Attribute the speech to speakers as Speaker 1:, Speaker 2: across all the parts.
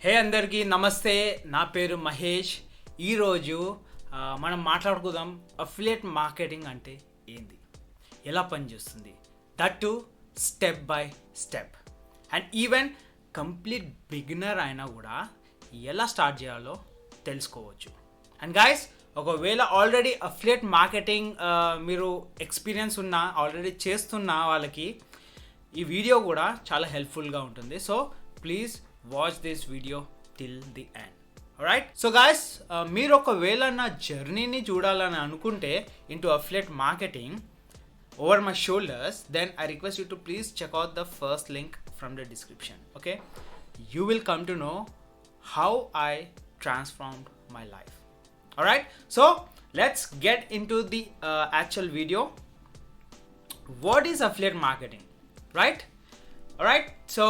Speaker 1: హే అందరికీ నమస్తే, నా పేరు మహేష్. ఈరోజు మనం మాట్లాడుకుందాం అఫిలియేట్ మార్కెటింగ్ అంటే ఏంది, ఎలా పనిచేస్తుంది, that too step by step. And even complete beginner అయినా కూడా ఎలా స్టార్ట్ చేయాలో తెలుసుకోవచ్చు. అండ్ గైస్, ఒకవేళ ఆల్రెడీ అఫిలియేట్ మార్కెటింగ్ మీరు ఎక్స్పీరియన్స్ ఉన్నా, ఆల్రెడీ చేస్తున్న వాళ్ళకి ఈ వీడియో కూడా చాలా హెల్ప్ఫుల్గా ఉంటుంది. So please watch this video till the end. Right, so guys, మీరు ఒకవేళ నా జర్నీని చూడాలని అనుకుంటే into affiliate marketing over my shoulders, then I request you to please check out the first link from the description. Okay, you will come to know how I transformed my life. All right, so let's get into the actual video. What is affiliate marketing, right? All right, so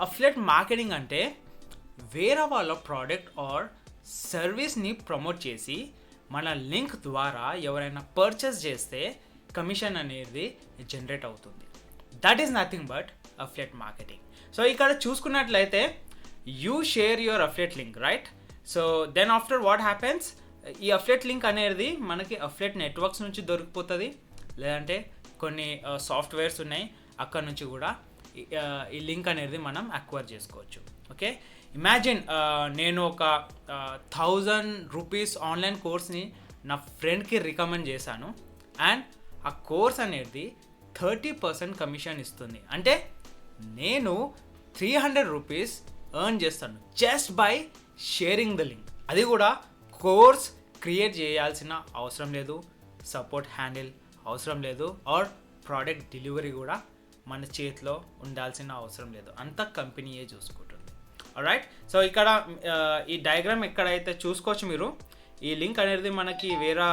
Speaker 1: affiliate marketing అంటే వేరే వాళ్ళ product or సర్వీస్ని promote చేసి మన link ద్వారా ఎవరైనా purchase చేస్తే commission అనేది జనరేట్ అవుతుంది. That is nothing but affiliate marketing. So ఇక్కడ చూసుకున్నట్లయితే you share your affiliate link, right? So then after what happens, ఈ అఫిలియేట్ లింక్ అనేది మనకి అఫిలియేట్ నెట్వర్క్స్ నుంచి దొరికిపోతుంది, లేదంటే కొన్ని సాఫ్ట్వేర్స్ ఉన్నాయి, అక్కడ నుంచి కూడా ఈ లింక్ అనేది మనం అక్వైర్ చేసుకోవచ్చు. ఓకే, ఇమాజిన్ నేను ఒక 1000 రూపీస్ ఆన్లైన్ కోర్స్ని నా ఫ్రెండ్కి రికమెండ్ చేశాను, అండ్ ఆ కోర్స్ అనేది 30% కమిషన్ ఇస్తుంది. అంటే నేను 300 రూపీస్ ఎర్న్ చేస్తాను just by sharing the link. అది కూడా కోర్స్ క్రియేట్ చేయాల్సిన అవసరం లేదు, సపోర్ట్ హ్యాండిల్ అవసరం లేదు, ఆర్ ప్రోడక్ట్ డెలివరీ కూడా మన చేతిలో ఉండాల్సిన అవసరం లేదు, అంతా కంపెనీయే చూసుకుంటుంది. రైట్, సో ఇక్కడ ఈ డయాగ్రామ్ ఎక్కడైతే చూసుకోవచ్చు మీరు, ఈ లింక్ అనేది మనకి వేరే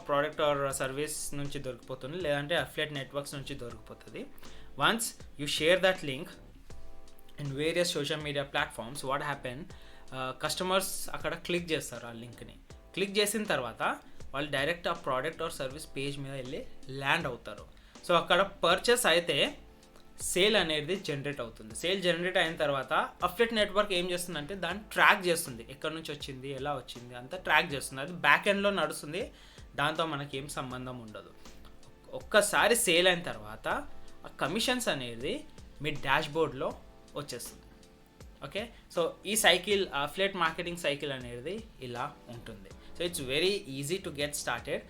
Speaker 1: ప్రోడక్ట్ ఆర్ సర్వీస్ నుంచి దొరికిపోతుంది, లేదంటే అఫిలియేట్ నెట్వర్క్స్ నుంచి దొరికిపోతుంది. Once you share that link in various social media platforms, what happen, customers అక్కడ క్లిక్ చేస్తారు. ఆ లింక్ని క్లిక్ చేసిన తర్వాత వాళ్ళు డైరెక్ట్ ఆ ప్రోడక్ట్ ఆర్ సర్వీస్ పేజ్ మీద వెళ్ళి ల్యాండ్ అవుతారు. సో అక్కడ పర్చేస్ అయితే సేల్ అనేది జనరేట్ అవుతుంది. సేల్ జనరేట్ అయిన తర్వాత అఫిలియేట్ నెట్వర్క్ ఏం చేస్తుందంటే దాన్ని ట్రాక్ చేస్తుంది, ఎక్కడి నుంచి వచ్చింది, ఎలా వచ్చింది అంతా ట్రాక్ చేస్తుంది. అది బ్యాక్ ఎండ్లో నడుస్తుంది, దాంతో మనకి ఏం సంబంధం ఉండదు. ఒక్కసారి సేల్ అయిన తర్వాత ఆ కమిషన్స్ అనేది మీ డాష్ బోర్డ్లో వచ్చేస్తుంది. ఓకే, సో ఈ సైకిల్, అఫిలియేట్ మార్కెటింగ్ సైకిల్ అనేది ఇలా ఉంటుంది. So it's very easy to get started.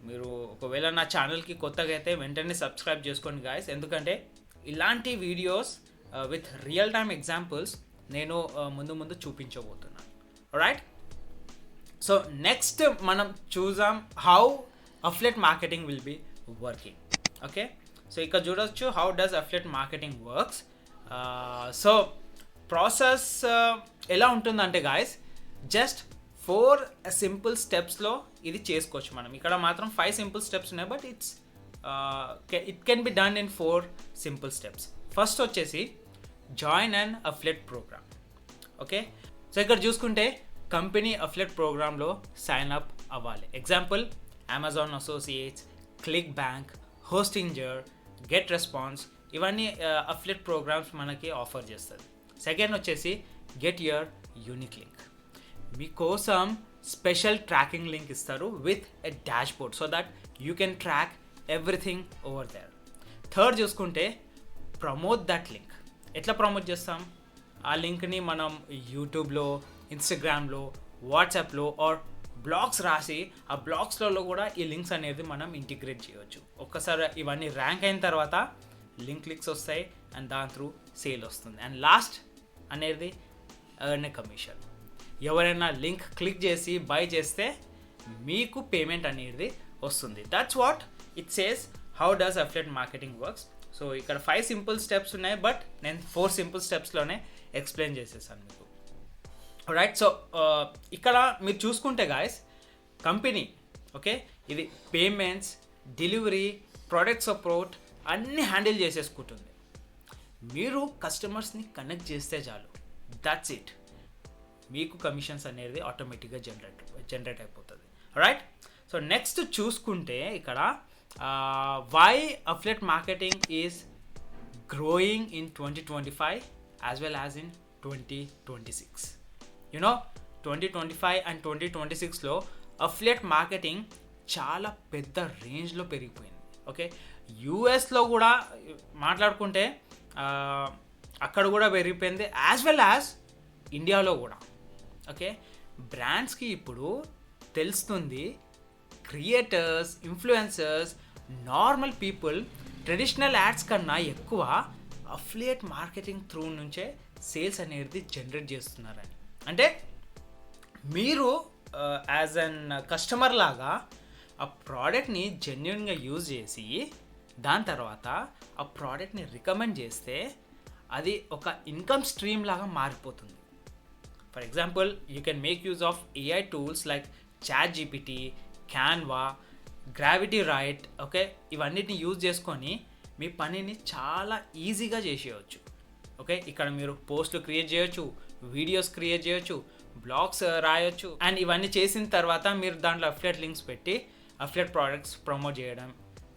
Speaker 1: మీరు ఒకవేళ నా ఛానల్కి కొత్తగా అయితే వెంటనే సబ్స్క్రైబ్ చేసుకోండి గాయస్, ఎందుకంటే ఇలాంటి videos with real time examples నేను ముందు చూపించబోతున్నాను. రైట్, సో నెక్స్ట్ మనం చూద్దాం how affiliate marketing will be working. Okay, so ఇక్కడ చూడొచ్చు how does affiliate marketing works. So process ఎలా ఉంటుందంటే గాయస్, జస్ట్ 4 సింపుల్ స్టెప్స్లో ఇది చేసుకోవచ్చు మనం. ఇక్కడ మాత్రం 5 సింపుల్ స్టెప్స్ ఉన్నాయి, but it can be done in 4 simple steps. First వచ్చేసి join and affiliate program. Okay, so ఇక్కడ చూసుకుంటే కంపెనీ అఫిలియేట్ ప్రోగ్రాంలో సైన్ అప్ అవ్వాలి. Example Amazon associates, ClickBank, Hostinger, get response, ఇవన్నీ అఫిలియేట్ ప్రోగ్రామ్స్ మనకి offer చేస్తుంది. Second వచ్చేసి get your unique link. మీకోసం స్పెషల్ ట్రాకింగ్ లింక్ ఇస్తారు with a dashboard, so that you can track everything over there. Third చూసుకుంటే promote that link. ఎట్లా promote చేస్తాం? ఆ లింక్ని మనం యూట్యూబ్లో, ఇన్స్టాగ్రామ్లో, వాట్సాప్లో ఆర్ బ్లాగ్స్ రాసి ఆ బ్లాగ్స్లలో కూడా ఈ లింక్స్ అనేది మనం ఇంటిగ్రేట్ చేయవచ్చు. ఒక్కసారి ఇవన్నీ ర్యాంక్ అయిన తర్వాత లింక్ క్లిక్స్ వస్తాయి, అండ్ దాని త్రూ సేల్ వస్తుంది. అండ్ లాస్ట్ అనేది ఎర్న్ కమిషన్. ఎవరైనా లింక్ క్లిక్ చేసి బై చేస్తే మీకు పేమెంట్ అనేది వస్తుంది. That's what it says how does affiliate marketing works. So ఇక్కడ 5 సింపుల్ స్టెప్స్ ఉన్నాయి, బట్ నేను 4 సింపుల్ స్టెప్స్లోనే ఎక్స్ప్లెయిన్ చేసేసాను మీకు. రైట్, సో ఇక్కడ మీరు చూసుకుంటే గాయస్, కంపెనీ ఓకే ఇది పేమెంట్స్, డెలివరీ, ప్రోడక్ట్ సపోర్ట్ అన్నీ హ్యాండిల్ చేసేసుకుంటుంది. మీరు కస్టమర్స్ని కనెక్ట్ చేస్తే చాలు, దట్స్ ఇట్, మీకు కమిషన్స్ అనేది ఆటోమేటిక్గా జనరేట్ అయిపోతుంది. రైట్, సో నెక్స్ట్ చూసుకుంటే ఇక్కడ why affiliate marketing is growing in 2025 as well as in 2026. You know 2025 and 2026లో అఫిలియేట్ మార్కెటింగ్ చాలా పెద్ద రేంజ్లో పెరిగిపోయింది. ఓకే, యూఎస్లో కూడా మాట్లాడుకుంటే అక్కడ కూడా పెరిగిపోయింది, యాజ్ వెల్ యాజ్ ఇండియాలో కూడా. ఓకే, బ్రాండ్స్కి ఇప్పుడు తెలుస్తుంది creators, influencers, normal people traditional ads కన్నా ఎక్కువ అఫిలియేట్ మార్కెటింగ్ త్రూ నుంచే సేల్స్ అనేది జనరేట్ చేస్తున్నారని. అంటే మీరు యాజ్ అన్ కస్టమర్ లాగా ఆ ప్రోడక్ట్ని జెన్యున్గా యూజ్ చేసి దాని తర్వాత ఆ ప్రోడక్ట్ని రికమెండ్ చేస్తే అది ఒక ఇన్కమ్ స్ట్రీమ్ లాగా మారిపోతుంది. For example, you can make use of AI tools like ChatGPT, Canva, Gravity Write. Okay, ఇవన్నిటిని యూజ్ చేసుకొని మీ పనిని చాలా ఈజీగా చేసేయచ్చు. ఓకే, ఇక్కడ మీరు పోస్ట్లు క్రియేట్ చేయొచ్చు, వీడియోస్ క్రియేట్ చేయొచ్చు, బ్లాగ్స్ రాయొచ్చు, అండ్ ఇవన్నీ చేసిన తర్వాత మీరు దాంట్లో అఫిలియేట్ లింక్స్ పెట్టి అఫిలియేట్ ప్రోడక్ట్స్ ప్రమోట్ చేయడం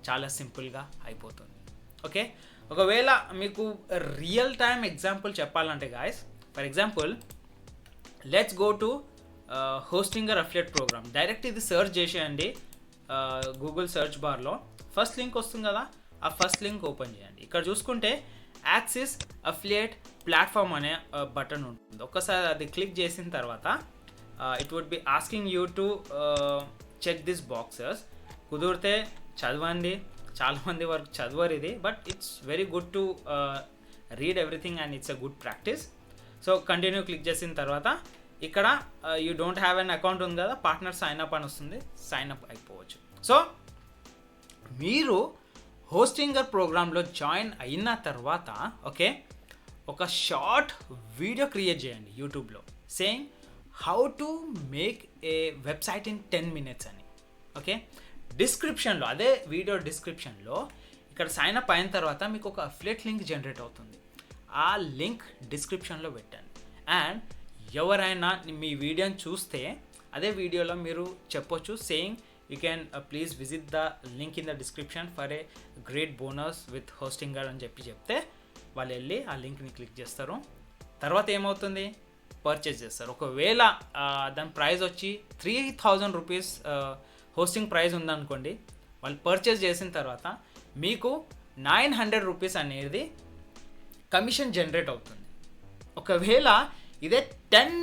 Speaker 1: చాలా సింపుల్గా అయిపోతుంది. ఓకే, ఒకవేళ మీకు రియల్ టైమ్ ఎగ్జాంపుల్ చెప్పాలంటే guys, for example let's go to Hostinger affiliate program. Direct ఇది సెర్చ్ చేసేయండి గూగుల్ సెర్చ్ బార్లో. ఫస్ట్ లింక్ వస్తుంది కదా, ఆ ఫస్ట్ లింక్ ఓపెన్ చేయండి. ఇక్కడ చూసుకుంటే యాక్సిస్ అఫిలియేట్ ప్లాట్ఫామ్ అనే బటన్ ఉంటుంది. ఒక్కసారి అది క్లిక్ చేసిన తర్వాత it would be asking you to check this boxes. కుదిరితే చదవండి, చాలామంది వరకు చదవరు ఇది, but it's very good to read everything and it's a good practice. So continue click చేసిన తర్వాత ఇక్కడ you don't have an account ఉంది కదా, పార్ట్నర్ సైన్ అప్ అని వస్తుంది, సైన్ అప్ అయిపోవచ్చు. సో మీరు హోస్టింగర్ ప్రోగ్రాంలో జాయిన్ అయిన తర్వాత ఓకే, ఒక షార్ట్ వీడియో క్రియేట్ చేయండి యూట్యూబ్లో, saying how to make a website in 10 minutes అని. ఓకే, డిస్క్రిప్షన్లో, అదే వీడియో డిస్క్రిప్షన్లో ఇక్కడ సైన్ అప్ అయిన తర్వాత మీకు ఒక అఫిలియేట్ లింక్ జనరేట్ అవుతుంది. ఆ లింక్ డిస్క్రిప్షన్లో పెట్టండి, అండ్ ఎవరైనా మీ వీడియోని చూస్తే అదే వీడియోలో మీరు చెప్పొచ్చు saying you can please visit the link in the description for a great bonus with Hostinger అని చెప్తే వాళ్ళు వెళ్ళి ఆ లింక్ని క్లిక్ చేస్తారు. తర్వాత ఏమవుతుంది, పర్చేజ్ చేస్తారు. ఒకవేళ దాని ప్రైస్ వచ్చి 3,000 రూపీస్ హోస్టింగ్ ప్రైస్ ఉందనుకోండి, వాళ్ళు పర్చేజ్ చేసిన తర్వాత మీకు 900 రూపీస్ అనేది కమిషన్ జనరేట్ అవుతుంది. ఒకవేళ ఇదే 10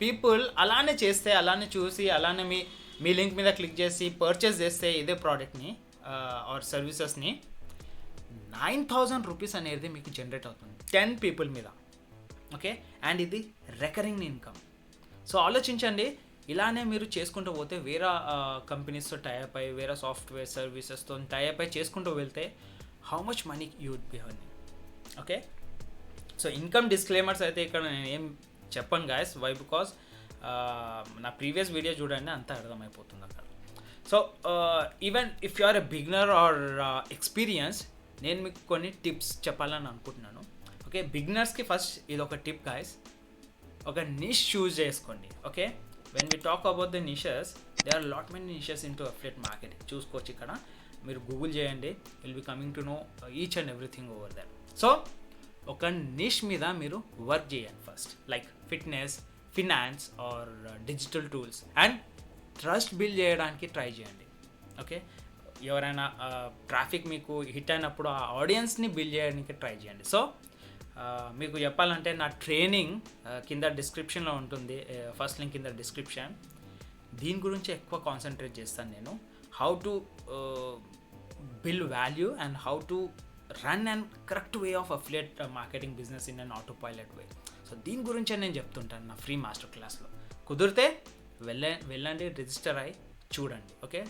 Speaker 1: పీపుల్ అలానే చేస్తే, అలానే చూసి, అలానే మీ లింక్ మీద క్లిక్ చేసి పర్చేస్ చేస్తే ఇదే ప్రోడక్ట్ని ఆర్ సర్వీసెస్ని 9,000 రూపీస్ అనేది మీకు జనరేట్ అవుతుంది 10 పీపుల్ మీద. ఓకే, అండ్ ఇది రికరింగ్ ఇన్కమ్. సో ఆలోచించండి, ఇలానే మీరు చేసుకుంటూ పోతే వేరే కంపెనీస్తో టైఅప్ అయ్యి, వేరే సాఫ్ట్వేర్ సర్వీసెస్తో టైఅప్ అయ్యి చేసుకుంటూ వెళ్తే how much money you would be earning. Okay, so income disclaimers అయితే ఇక్కడ నేను ఏం చెప్పను గాయస్, వై బికాస్ నా ప్రీవియస్ వీడియో చూడండి, అంతా అర్థమైపోతుంది అక్కడ. So even if you are a beginner or experience, నేను మీకు కొన్ని టిప్స్ చెప్పాలని అనుకుంటున్నాను. ఓకే, బిగినర్స్కి ఫస్ట్ ఇది ఒక టిప్ గాయస్, ఒక నిష్ చూస్ చేసుకోండి. Okay, when we talk about the niches, they are lot many niches in to affiliate marketing. చూసుకోవచ్చు, ఇక్కడ మీరు గూగుల్ చేయండి, will be coming to know each and everything over that. So ఒక niche మీద మీరు work చేయండి first, like fitness, finance or digital tools, and trust build చేయడానికి try చేయండి. ఓకే, ఎవరైనా ట్రాఫిక్ మీకు హిట్ అయినప్పుడు ఆ ఆడియన్స్ని బిల్డ్ చేయడానికి ట్రై చేయండి. సో మీకు చెప్పాలంటే నా ట్రైనింగ్ కింద డిస్క్రిప్షన్లో ఉంటుంది, ఫస్ట్ లింక్ కింద డిస్క్రిప్షన్. దీని గురించి ఎక్కువ కాన్సన్ట్రేట్ చేస్తాను నేను, how to build value and how to run and correct way of affiliate marketing business in an auto pilot way. So దీని గురించే నేను చెప్తుంటాను నా ఫ్రీ మాస్టర్ క్లాస్లో. కుదిరితే వెళ్ళండి, రిజిస్టర్ అయ్యి చూడండి. ఓకే,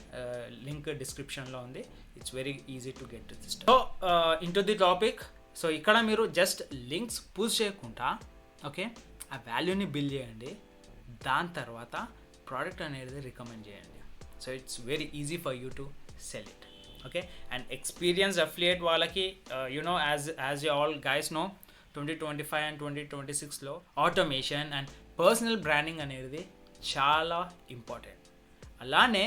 Speaker 1: లింక్ డిస్క్రిప్షన్లో ఉంది, it's very easy to get register. So in to the topic, so ఇక్కడ మీరు జస్ట్ లింక్స్ పుష్ చేయకుండా ఓకే, ఆ వాల్యూని బిల్డ్ చేయండి, దాని తర్వాత ప్రోడక్ట్ అనేది రికమెండ్ చేయండి. So it's very easy for you to sell it. Okay, and experience affiliate వాళ్ళకి you know as you all guys know, 2025 and 2026లో ఆటోమేషన్ అండ్ పర్సనల్ బ్రాండింగ్ అనేది చాలా ఇంపార్టెంట్. అలానే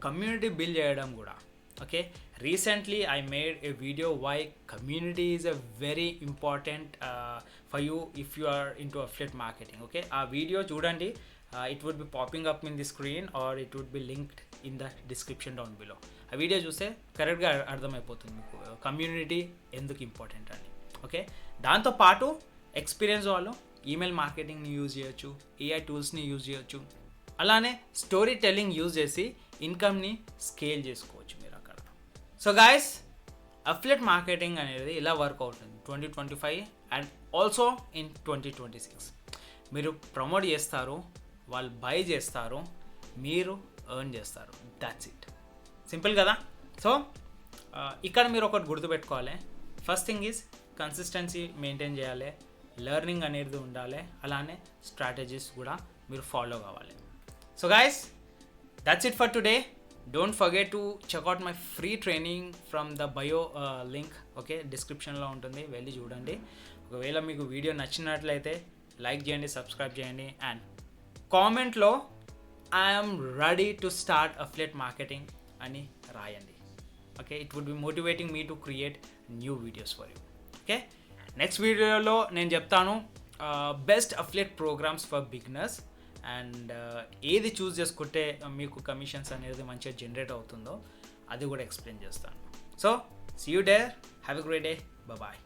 Speaker 1: కమ్యూనిటీ బిల్డ్ చేయడం కూడా. Okay, recently I made a video why community is a very important for you if you are into affiliate marketing. Okay, ఆ video చూడండి. It would be popping up in the screen or it would be linked in the description down below. ఆ video చూస్తే కరెక్ట్గా అర్థమైపోతుంది మీకు community ఎందుకు important అని. Okay, దాంతోపాటు ఎక్స్పీరియన్స్ వాళ్ళు ఈమెయిల్ మార్కెటింగ్ని యూజ్ చేయొచ్చు, ఏఐ టూల్స్ని యూజ్ చేయొచ్చు, అలానే స్టోరీ టెల్లింగ్ యూజ్ చేసి ఇన్కమ్ని స్కేల్ చేసుకోవచ్చు మీరు అక్కడ. సో గాయస్, అఫిలియేట్ మార్కెటింగ్ అనేది ఇలా వర్క్ అవుతుంది 2025 అండ్ ఆల్సో ఇన్ 2026. మీరు ప్రమోట్ చేస్తారు, వాళ్ళు బై చేస్తారు, మీరు ఎర్న్ చేస్తారు. దాట్స్ ఇట్, సింపుల్ కదా. సో ఇక్కడ మీరు ఒకటి గుర్తుపెట్టుకోవాలి. First thing is consistency maintain చేయాలి, లెర్నింగ్ అనేది ఉండాలి, అలానే స్ట్రాటజీస్ కూడా మీరు ఫాలో కావాలి. So guys, that's it for today. Don't forget to check out my free training from the bio link. Okay, డిస్క్రిప్షన్లో ఉంటుంది, వెళ్ళి చూడండి. ఒకవేళ మీకు వీడియో నచ్చినట్లయితే లైక్ చేయండి, సబ్స్క్రైబ్ చేయండి, అండ్ కామెంట్లో I'm ready to start affiliate marketing అని రాయండి. Okay, it would be motivating me to create new videos for you. Okay, next వీడియోలో నేను చెప్తాను best affiliate programs for beginners and ఏది చూస్ చేసుకుంటే మీకు కమిషన్స్ అనేది మంచిగా జనరేట్ అవుతుందో అది కూడా ఎక్స్ప్లెయిన్ చేస్తాను. So see you there, have a great day, bye.